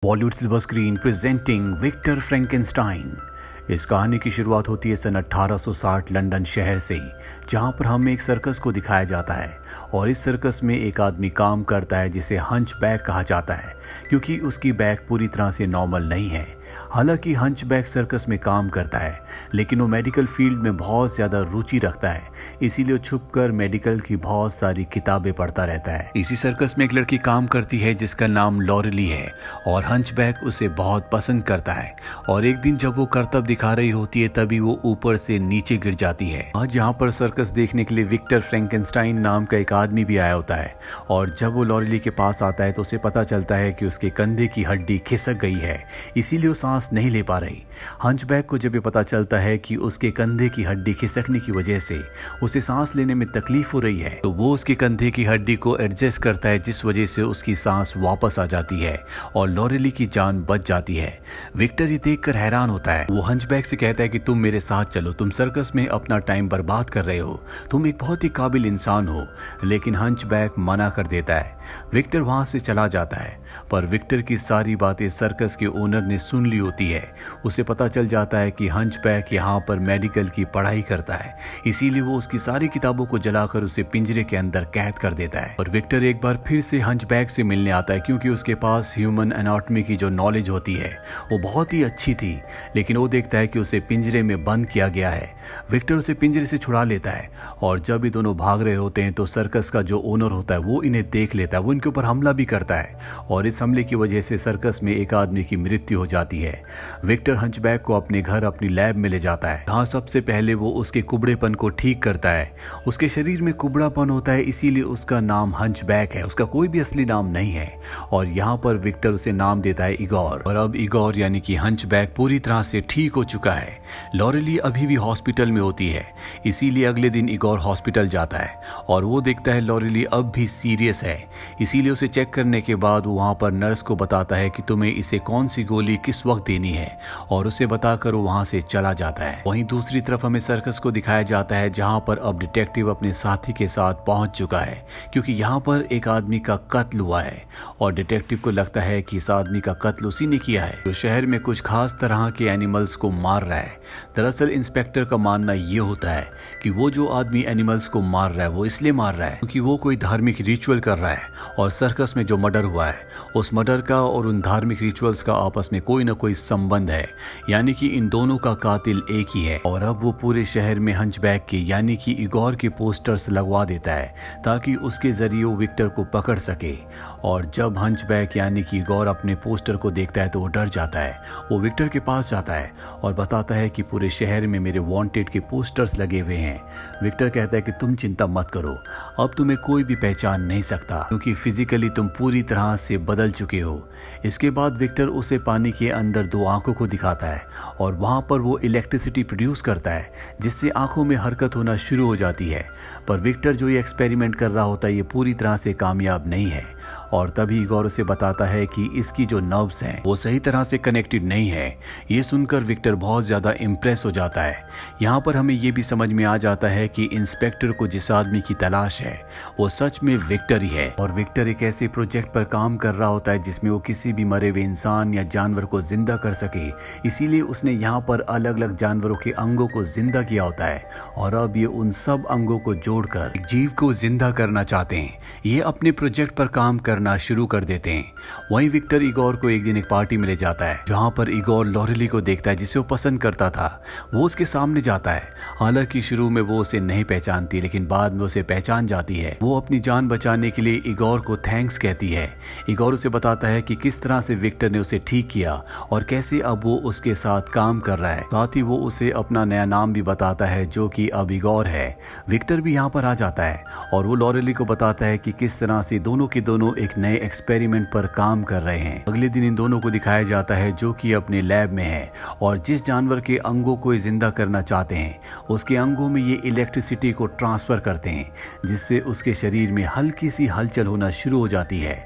Bollywood silver screen presenting Victor Frankenstein. इस कहानी की शुरुआत होती है सन 1860 लंदन शहर से, जहां पर हमें एक सर्कस को दिखाया जाता है और इस सर्कस में एक आदमी काम करता है जिसे हंचबैक कहा जाता है, क्योंकि उसकी बैक पूरी तरह से नॉर्मल नहीं है। हालांकि हंचबैक सर्कस में काम करता है, लेकिन वो मेडिकल फील्ड में बहुत ज़्यादा रुचि रखता है, इसीलिए वो छुपकर मेडिकल की बहुत सारी किताबें पढ़ता रहता है। इसी सर्कस में एक लड़की काम करती है जिसका नाम लॉरेली है और हंचबैक उसे बहुत पसंद करता है। और एक दिन जब वो करतब दिखा रही होती है तभी वो ऊपर से नीचे गिर जाती है। आज यहाँ पर सर्कस देखने के लिए विक्टर फ्रैंकेनस्टाइन नाम का एक आदमी भी आया होता है और जब वो लॉरेली के पास आता है तो उसे पता चलता है कि उसके कंधे की हड्डी खिसक गई है, इसीलिए सांस नहीं ले पा रही। हंचबैक को जब ये पता चलता है कि उसके कंधे की हड्डी खिसकने की वजह से उसे सांस लेने में तकलीफ हो रही है, तो वो उसके कंधे की हड्डी को एडजस्ट करता है, जिस वजह से उसकी सांस वापस आ जाती है और लॉरेली की जान बच जाती है। विक्टर ये देखकर हैरान होता है। वो हंचबैक से कहता है कि तुम मेरे साथ चलो, तुम सर्कस में अपना टाइम बर्बाद कर रहे हो, तुम एक बहुत ही काबिल इंसान हो। लेकिन हंचबैक मना कर देता है। विक्टर वहां से चला जाता है, पर विक्टर की सारी बातें सर्कस के ओनर ने सुन ली होती है। उसे पता चल जाता है कि हंचबैक यहाँ पर मेडिकल की पढ़ाई करता है, इसीलिए वो उसकी सारी किताबों को जलाकर उसे पिंजरे के अंदर कैद कर देता है। और विक्टर एक बार फिर से हंचबैक से मिलने आता है, क्योंकि उसके पास ह्यूमन एनाटॉमी की जो नॉलेज होती है वो बहुत ही अच्छी थी। लेकिन वो देखता है कि उसे पिंजरे में बंद किया गया है। विक्टर उसे पिंजरे से छुड़ा लेता है और जब ये दोनों भाग रहे होते हैं तो सर्कस का जो ओनर होता है वो इन्हें देख लेता है। वो इनके ऊपर हमला भी करता है और इस हमले की वजह से सर्कस में एक आदमी की मृत्यु हो जाती है। विक्टर हंचबैक को अपने घर अपनी लैब में ले जाता है, जहाँ सबसे पहले वो उसके कुबड़ेपन को ठीक करता है। उसके शरीर में कुबड़ापन होता है, इसीलिए उसका नाम हंचबैक है, उसका कोई भी असली नाम नहीं है। और यहाँ पर विक्टर उसे नाम देता है इगोर। और अब इगोर यानी कि हंचबैक पूरी तरह से ठीक हो चुका है। लॉरेली अभी भी हॉस्पिटल में होती है, इसीलिए अगले दिन इगोर हॉस्पिटल जाता है और वो देखता है लॉरेली अब भी सीरियस है। इसीलिए उसे चेक करने के बाद वो वहाँ पर नर्स को बताता है कि तुम्हें इसे कौन सी गोली किस वक्त देनी है, और उसे बताकर वो वहाँ से चला जाता है। वहीं दूसरी तरफ हमें सर्कस को दिखाया जाता है, जहाँ पर अब डिटेक्टिव अपने साथी के साथ पहुँच चुका है, क्योंकि यहाँ पर एक आदमी का कत्ल हुआ है और डिटेक्टिव को लगता है कि इस आदमी का कत्ल उसी ने किया है जो शहर में कुछ खास तरह के एनिमल्स को मार रहा है। दरअसल इंस्पेक्टर का मानना ये होता है कि वो जो आदमी एनिमल्स को मार रहा है वो इसलिए मार रहा है क्योंकि वो कोई धार्मिक रिचुअल कर रहा है, और सर्कस में जो मर्डर हुआ है उस मर्डर का और उन धार्मिक रिचुअल्स का आपस में कोई ना कोई संबंध है, यानी कि इन दोनों का कातिल एक ही है। और अब वो पूरे शहर में हंचबैक के यानी कि इगोर के पोस्टर्स लगवा देता है ताकि उसके जरिए वो विक्टर को पकड़ सके। और जब हंचबैक यानी कि इगोर अपने पोस्टर को देखता है तो वो डर जाता है। वो विक्टर के पास जाता है और बताता है कि पूरे शहर में मेरे वांटेड के पोस्टर्स लगे हुए हैं। विक्टर कहता है कि तुम चिंता मत करो, अब तुम्हें कोई भी पहचान नहीं सकता, क्योंकि फिजिकली तुम पूरी तरह से बदल चुके हो। इसके बाद विक्टर उसे पानी के अंदर दो आंखों को दिखाता है और वहां पर वो इलेक्ट्रिसिटी प्रोड्यूस करता है, जिससे आंखों में हरकत होना शुरू हो जाती है। पर विक्टर जो ये एक्सपेरिमेंट कर रहा होता है ये पूरी तरह से कामयाब नहीं है, और तभी इगोर उसे बताता है कि इसकी जो नर्व्स हैं वो सही तरह से कनेक्टेड नहीं है। ये सुनकर विक्टर बहुत ज्यादा इम्प्रेस हो जाता है। यहाँ पर हमें ये भी समझ में आ जाता है कि इंस्पेक्टर को जिस आदमी की तलाश है वो सच में विक्टर ही है। और विक्टर एक ऐसे प्रोजेक्ट पर काम कर रहा होता है जिसमें वो किसी भी मरे हुए इंसान या जानवर को जिंदा कर सके, इसीलिए उसने यहाँ पर अलग अलग जानवरों के अंगों को जिंदा किया होता है और अब ये उन सब अंगों को जोड़कर एक जीव को जिंदा करना चाहते हैं। ये अपने प्रोजेक्ट पर काम करना शुरू कर देते हैं। वहीं विक्टर इगोर को एक दिन एक पार्टी में ले जाता है, जहां पर इगोर लॉरेली को देखता है जिसे वो पसंद करता था। वो उसके सामने जाता है, हालांकि शुरू में वो उसे नहीं पहचानती, लेकिन बाद में उसे पहचान जाती है। वो अपनी जान बचाने के लिए इगोर को थैंक्स कहती है। इगोर उसे बताता है कि किस तरह से विक्टर ने उसे ठीक किया और कैसे अब वो उसके साथ काम कर रहा है। साथ ही वो उसे अपना नया नाम भी बताता है जो कि अब इगोर है। विक्टर भी यहाँ पर आ जाता है और वो लॉरेली को बताता है कि किस तरह से दोनों के दोनों एक नए एक्सपेरिमेंट पर काम कर रहे हैं। अगले दिन इन दोनों को दिखाया जाता है जो कि अपने लैब में है, और जिस जानवर के अंगों को ये जिंदा करना चाहते हैं उसके अंगों में ये इलेक्ट्रिसिटी को ट्रांसफर करते हैं, जिससे उसके शरीर में हल्की सी हलचल होना शुरू हो जाती है।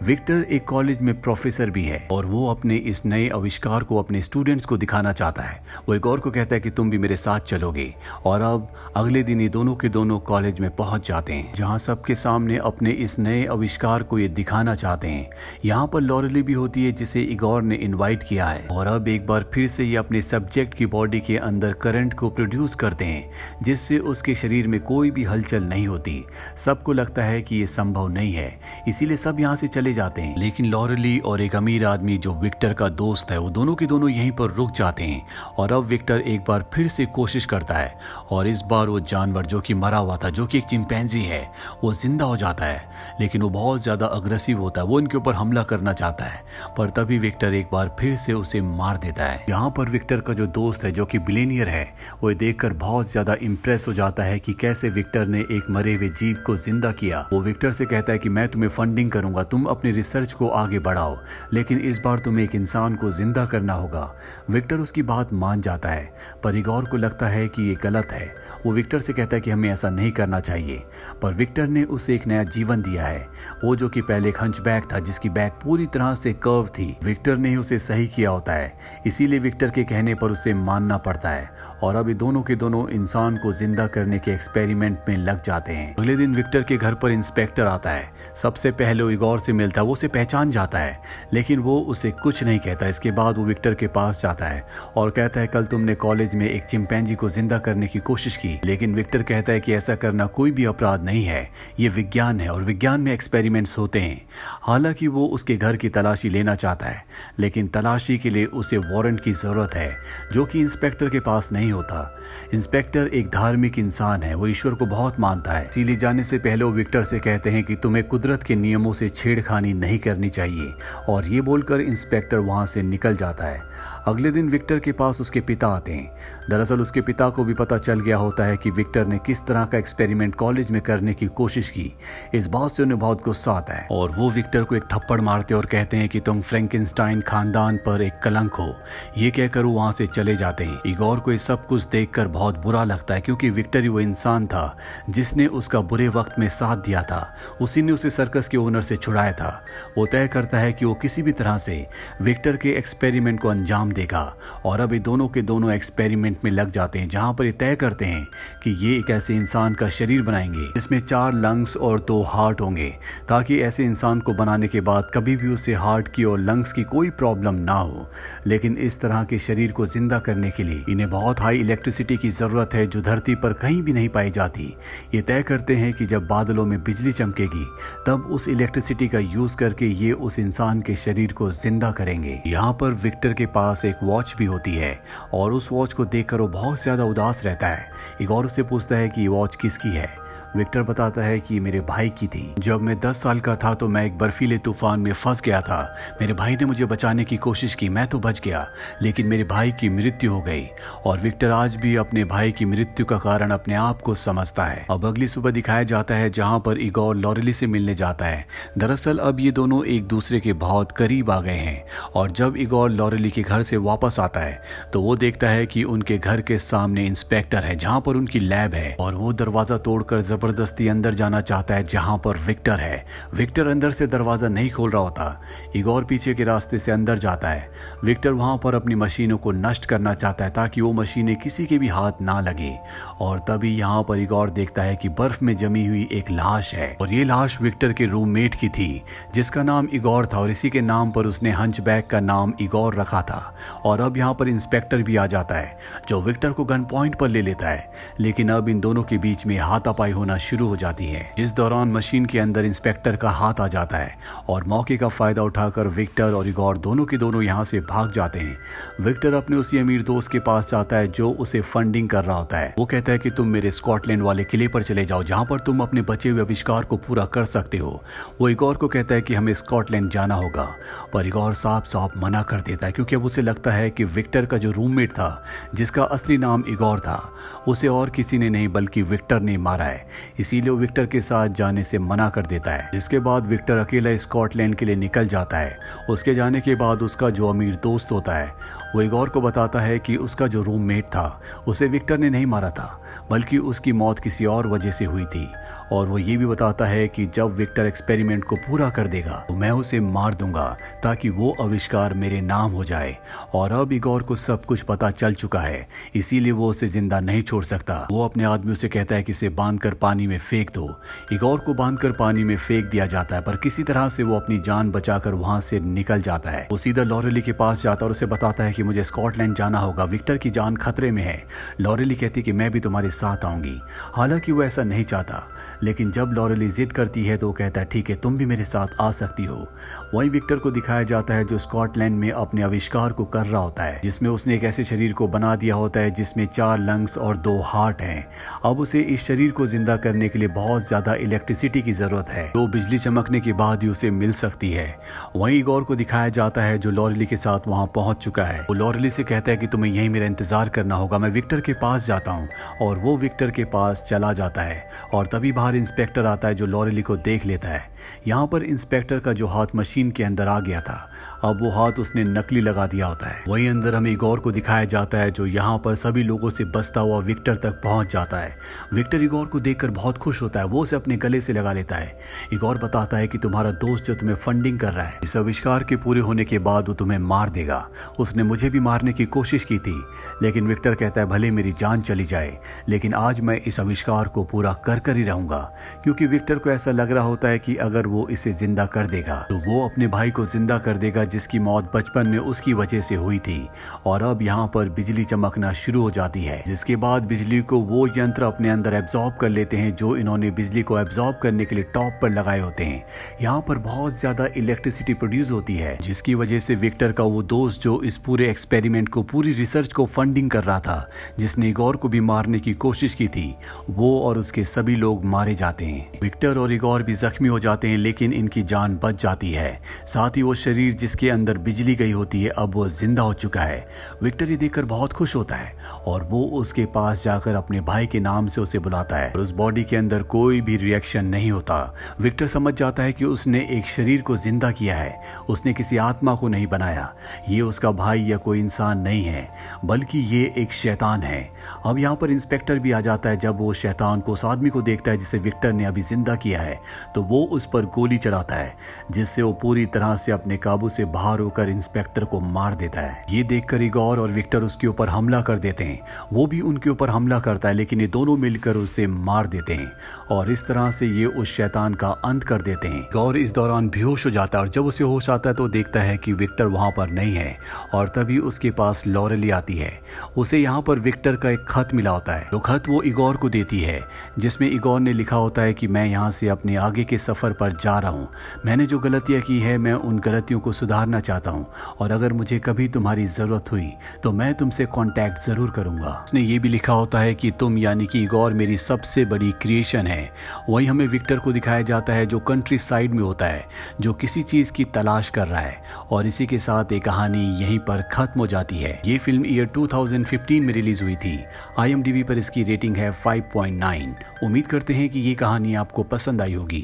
विक्टर एक कॉलेज में प्रोफेसर भी है और वो अपने इस नए आविष्कार को अपने स्टूडेंट्स को दिखाना चाहता है। वो इगोर को कहता है कि तुम भी मेरे साथ चलोगे, और अब अगले दिन ये दोनों के दोनों कॉलेज में पहुंच जाते हैं, जहां सबके सामने अपने इस नए आविष्कार को ये दिखाना चाहते हैं। यहाँ पर लॉरेली भी होती है जिसे इगोर ने इनवाइट किया है और अब एक बार फिर से ये अपने सब्जेक्ट की बॉडी के अंदर करंट को प्रोड्यूस करते हैं जिससे उसके शरीर में कोई भी हलचल नहीं होती। सबको लगता है कि ये संभव नहीं है, इसीलिए सब यहाँ से चले जाते हैं। लेकिन लॉरेली और एक अमीर आदमी जो विक्टर का दोस्त है वो दोनों के दोनों यहीं पर रुक जाते हैं और अब विक्टर एक बार फिर से कोशिश करता है और इस बार वो जानवर जो कि मरा हुआ था, जो कि एक चिंपैंजी है, वो जिंदा हो जाता है। लेकिन वो बहुत ज्यादा अग्रेसिव होता है, वो इनके ऊपर हमला करना चाहता है पर तभी विक्टर एक बार फिर से उसे मार देता है। यहाँ पर विक्टर का जो दोस्त है जो कि बिलियनियर है वो देखकर बहुत ज्यादा इंप्रेस हो जाता है कि कैसे विक्टर ने एक मरे हुए जीव को जिंदा किया। वो विक्टर से कहता है कि मैं तुम्हें फंडिंग करूंगा, तुम अपनी रिसर्च को आगे बढ़ाओ, लेकिन इस बार तुम्हें एक इंसान को जिंदा करना होगा। विक्टर उसकी बात मान जाता है पर इगोर को लगता है कि ये गलत है। वो विक्टर से कहता है कि हमें ऐसा नहीं करना चाहिए पर विक्टर ने उसे एक नया जीवन दिया है। वो जो कि पहले एक हंचबैक था जिसकी बैक पूरी तरह से कर्व थी, विक्टर ने उसे सही किया होता है, इसीलिए विक्टर के कहने पर उसे मानना पड़ता है और अब ये दोनों के दोनों इंसान को जिंदा करने के एक्सपेरिमेंट में लग जाते हैं। अगले दिन विक्टर के घर पर इंस्पेक्टर आता है। सबसे पहले वो इगोर से मिलता है, वो उसे पहचान जाता है लेकिन वो उसे कुछ नहीं कहता। इसके बाद वो विक्टर के पास जाता है और कहता है कल तुमने कॉलेज में एक चिंपैंजी को जिंदा करने की कोशिश की, लेकिन विक्टर कहता है कि ऐसा करना कोई भी अपराध नहीं है, ये विज्ञान है और विज्ञान में एक्सपेरिमेंट्स होते हैं। हालांकि वो उसके घर की तलाशी लेना चाहता है लेकिन तलाशी के लिए उसे वारंट की जरूरत है जो कि इंस्पेक्टर के पास नहीं होता। इंस्पेक्टर एक धार्मिक इंसान है, वो ईश्वर को बहुत मानता है, इसीलिए जाने से पहले वो विक्टर से कहते हैं कि तुम्हें कुदरत के नियमों से छेड़खानी नहीं करनी चाहिए और ये बोलकर इंस्पेक्टर वहां से निकल जाता है। अगले दिन विक्टर के पास उसके पिता आते हैं। दरअसल उसके पिता को भी पता चल गया होता है कि विक्टर ने किस तरह का एक्सपेरिमेंट कॉलेज में करने की कोशिश की। इस बात से उन्हें बहुत गुस्सा आता है और वो विक्टर को एक थप्पड़ मारते और कहते हैं कि तुम फ्रैंकेनस्टाइन खानदान पर एक कलंक हो। ये कहकर वो वहां से चले जाते हैं। इगोर को ये सब कुछ देखकर बहुत बुरा लगता है क्योंकि विक्टर ही वो इंसान था जिसने उसका बुरे वक्त में साथ दिया था, उसी ने उसे सर्कस के ओनर से छुड़ाया था। वो तय करता है कि वो किसी भी तरह से विक्टर के एक्सपेरिमेंट को अंजाम देगा और अब ये दोनों के दोनों एक्सपेरिमेंट में लग जाते हैं जहां पर ये तय करते हैं कि ये एक ऐसे इंसान का शरीर बनाएंगे जिसमें 4 लंग्स और 2 हार्ट होंगे ताकि ऐसे इंसान को बनाने के बाद कभी भी उसे हार्ट की और लंग्स की कोई प्रॉब्लम ना हो। लेकिन इस तरह के शरीर को जिंदा करने के लिए इन्हें बहुत हाई इलेक्ट्रिसिटी की जरूरत है जो धरती पर कहीं भी नहीं पाई जाती। ये तय करते हैं कि जब बादलों में बिजली चमकेगी तब उस इलेक्ट्रिसिटी का यूज करके ये उस इंसान के शरीर को जिंदा करेंगे। यहाँ पर विक्टर के पास एक वॉच भी होती है और उस वॉच को देखकर वो बहुत ज्यादा उदास रहता है। इगोर उससे पूछता है कि ये वॉच किसकी है। विक्टर बताता है कि मेरे भाई की थी। जब मैं 10 साल का था तो मैं एक बर्फीले तूफान में फंस गया था। मेरे भाई ने मुझे बचाने की कोशिश की, मैं तो बच गया लेकिन मेरे भाई की मृत्यु हो गई। और विक्टर आज भी अपने भाई की मृत्यु का कारण अपने आप को समझता है। अब अगली सुबह दिखाया जाता है जहां पर इगोर लॉरेली से मिलने जाता है। दरअसल अब ये दोनों एक दूसरे के बहुत करीब आ गए हैं और जब इगोर लॉरेली के घर से वापस आता है तो वो देखता है कि उनके घर के सामने इंस्पेक्टर है जहां पर उनकी लैब है और वो दरवाजा तोड़कर जबरदस्ती अंदर जाना चाहता है जहां पर विक्टर है। विक्टर अंदर से दरवाजा नहीं खोल रहा होता। इगोर पीछे के रास्ते से अंदर जाता है। विक्टर वहां पर अपनी मशीनों को नष्ट करना चाहता है ताकि वो मशीनें किसी के भी हाथ ना लगे और तभी यहाँ पर इगोर देखता है कि बर्फ में जमी हुई एक लाश है और ये लाश विक्टर के रूममेट की थी जिसका नाम इगोर था और इसी के नाम पर उसने हंचबैक का नाम इगोर रखा था। और अब यहाँ पर इंस्पेक्टर भी आ जाता है जो विक्टर को गन पॉइंट पर ले लेता है, लेकिन अब इन दोनों के बीच में हाथापाई होना शुरू हो जाती है जिस दौरान मशीन के अंदर इंस्पेक्टर का हाथ आ जाता है और मौके का फायदा उठाकर विक्टर और इगोर दोनों के दोनों यहाँ से भाग जाते हैं। विक्टर अपने उसी अमीर दोस्त के पास जाता है जो उसे फंडिंग कर रहा होता है। वो कहता है कि तुम मेरे स्कॉटलैंड वाले किले पर चले जाओ जहाँ पर तुम अपने बचे हुए आविष्कार को पूरा कर सकते हो। वो इगोर को कहता है कि हमें स्कॉटलैंड जाना होगा पर इगोर साफ साफ मना कर देता है क्योंकि अब उसे लगता है कि विक्टर का जो रूममेट था जिसका असली नाम इगोर था उसे और किसी ने नहीं बल्कि विक्टर ने मारा है, इसीलिए वो विक्टर के साथ जाने से मना कर देता है। जिसके बाद विक्टर अकेला स्कॉटलैंड के लिए निकल जाता है। उसके जाने के बाद उसका जो अमीर दोस्त होता है वो इगोर को बताता है कि उसका जो रूममेट था उसे विक्टर ने नहीं मारा था बल्कि उसकी मौत किसी और वजह से हुई थी और वो ये भी बताता है कि जब विक्टर एक्सपेरिमेंट को पूरा कर देगा तो मैं उसे मार दूंगा ताकि वो आविष्कार मेरे नाम हो जाए। और अब इगोर को सब कुछ पता चल चुका है इसीलिए वो उसे जिंदा नहीं छोड़ सकता। वो अपने आदमियों से कहता है कि इसे बांधकर पानी में फेंक दो। इगोर को बांधकर पानी में फेंक दिया जाता है, पर किसी तरह से वो अपनी जान बचाकर वहां से निकल जाता है। वो सीधा लॉरेली के पास जाता है और उसे बताता है कि मुझे स्कॉटलैंड जाना होगा, विक्टर की जान खतरे में है। लॉरेली कहती कि मैं भी तुम्हारे साथ आऊंगी। हालांकि वो ऐसा नहीं चाहता, लेकिन जब लॉरेली जिद करती है तो वो कहता है ठीक है, तुम भी मेरे साथ आ सकती हो। वहीं विक्टर को दिखाया जाता है जो स्कॉटलैंड में अपने आविष्कार को कर रहा होता है, जिसमें उसने एक ऐसे शरीर को बना दिया होता है जिसमें 4 लंग्स और 2 हार्ट हैं। अब उसे इस शरीर को जिंदा करने के लिए बहुत ज्यादा इलेक्ट्रिसिटी की जरूरत है, तो बिजली चमकने के बाद ही उसे मिल सकती है। वहीं इगोर को दिखाया जाता है जो लॉरेली के साथ वहां पहुंच चुका है। वो लॉरेली से कहता है कि तुम्हें यहीं मेरा इंतजार करना होगा, मैं विक्टर के पास जाता हूं। और वो विक्टर के पास चला जाता है और तभी बाहर इंस्पेक्टर आता है जो लॉरेली को देख लेता है। यहाँ पर इंस्पेक्टर का जो हाथ मशीन के अंदर आ गया था, अब वो हाथ उसने नकली लगा दिया होता है। वहीं अंदर हमें इगोर को दिखाया जाता है जो यहाँ पर सभी लोगों से बचता हुआ विक्टर तक पहुंच जाता है। विक्टर इगोर को देखकर बहुत खुश होता है, वो उसे अपने गले से लगा लेता है। इगोर बताता है कि तुम्हारा दोस्त जो तुम्हें फंडिंग कर रहा है, इस आविष्कार के पूरे होने के बाद वो तुम्हें मार देगा। उसने मुझे भी मारने की कोशिश की थी, लेकिन विक्टर कहता है भले मेरी जान चली जाए, लेकिन आज मैं इस आविष्कार को पूरा कर ही रहूंगा। क्योंकि विक्टर को ऐसा लग रहा होता है कि अगर वो इसे जिंदा कर देगा तो वो अपने भाई को जिंदा कर देगा, जिसकी मौत बचपन में उसकी वजह से हुई थी। और अब यहाँ पर बिजली चमकना शुरू हो जाती है, जिसके बाद बिजली को वो यंत्र अपने अंदर एब्जॉर्ब कर लेते हैं जो इन्होंने बिजली को एब्जॉर्ब करने के लिए टॉप पर लगाए होते हैं। यहाँ पर बहुत ज्यादा इलेक्ट्रिसिटी प्रोड्यूस होती है, जिसकी वजह से विक्टर का वो दोस्त जो इस पूरे एक्सपेरिमेंट को, पूरी रिसर्च को फंडिंग कर रहा था, जिसने इगोर को भी मारने की कोशिश की थी, वो और उसके सभी लोग मारे जाते हैं। विक्टर और इगोर भी जख्मी हो जाते हैं, लेकिन इनकी जान बच जाती है। साथ ही वो शरीर जिसके अंदर बिजली गई होती है, अब वो जिंदा हो चुका है। विक्टर ये देखकर बहुत खुश होता है और वो उसके पास जाकर अपने भाई के नाम से उसे बुलाता है। और उस बॉडी के अंदर कोई भी रिएक्शन नहीं होता। विक्टर समझ जाता है कि उसने एक शरीर को जिंदा किया है, उसने किसी आत्मा को नहीं बनाया। ये उसका भाई या कोई इंसान नहीं है, बल्कि ये एक शैतान है। अब यहाँ पर इंस्पेक्टर भी आ जाता है। जब वो शैतान को, उस आदमी को देखता है जिसे विक्टर ने अभी जिंदा किया है, तो वो उस पर गोली चलाता है, जिससे वो पूरी तरह से अपने काबू से बाहर होकर इंस्पेक्टर को मार देता है। ये देखकर इगोर और विक्टर उसके ऊपर हमला कर देते हैं। वो भी उनके ऊपर हमला करता है, लेकिन ये दोनों मिलकर उसे मार देते हैं और इस तरह से ये उस शैतान का अंत कर देते हैं। इगोर इस दौरान बेहोश हो जाता है और जब उसे होश आता है तो देखता है कि विक्टर वहां पर नहीं है। और तभी उसके पास लॉरेली आती है। उसे यहाँ पर विक्टर का एक खत मिला होता है, जो खत वो इगोर को देती है, जिसमें इगोर ने लिखा होता है कि मैं यहाँ से अपने आगे के सफर पर जा रहा हूँ। मैंने जो गलतियाँ की है, मैं उन गलतियों को सुधारना चाहता हूँ, और अगर मुझे कभी तुम्हारी जरूरत हुई तो मैं तुमसे कांटेक्ट जरूर करूंगा। उसने ये भी लिखा होता है कि तुम यानी कि इगोर मेरी सबसे बड़ी क्रिएशन है। वहीं हमें विक्टर को दिखाया जाता है जो कंट्री साइड में होता है, जो किसी चीज की तलाश कर रहा है। और इसी के साथ एक कहानी यहीं पर खत्म हो जाती है। ये फिल्म ईयर 2015 में रिलीज हुई थी। IMDb पर इसकी रेटिंग है 5.9। उम्मीद करते हैं कि ये कहानी आपको पसंद आई होगी।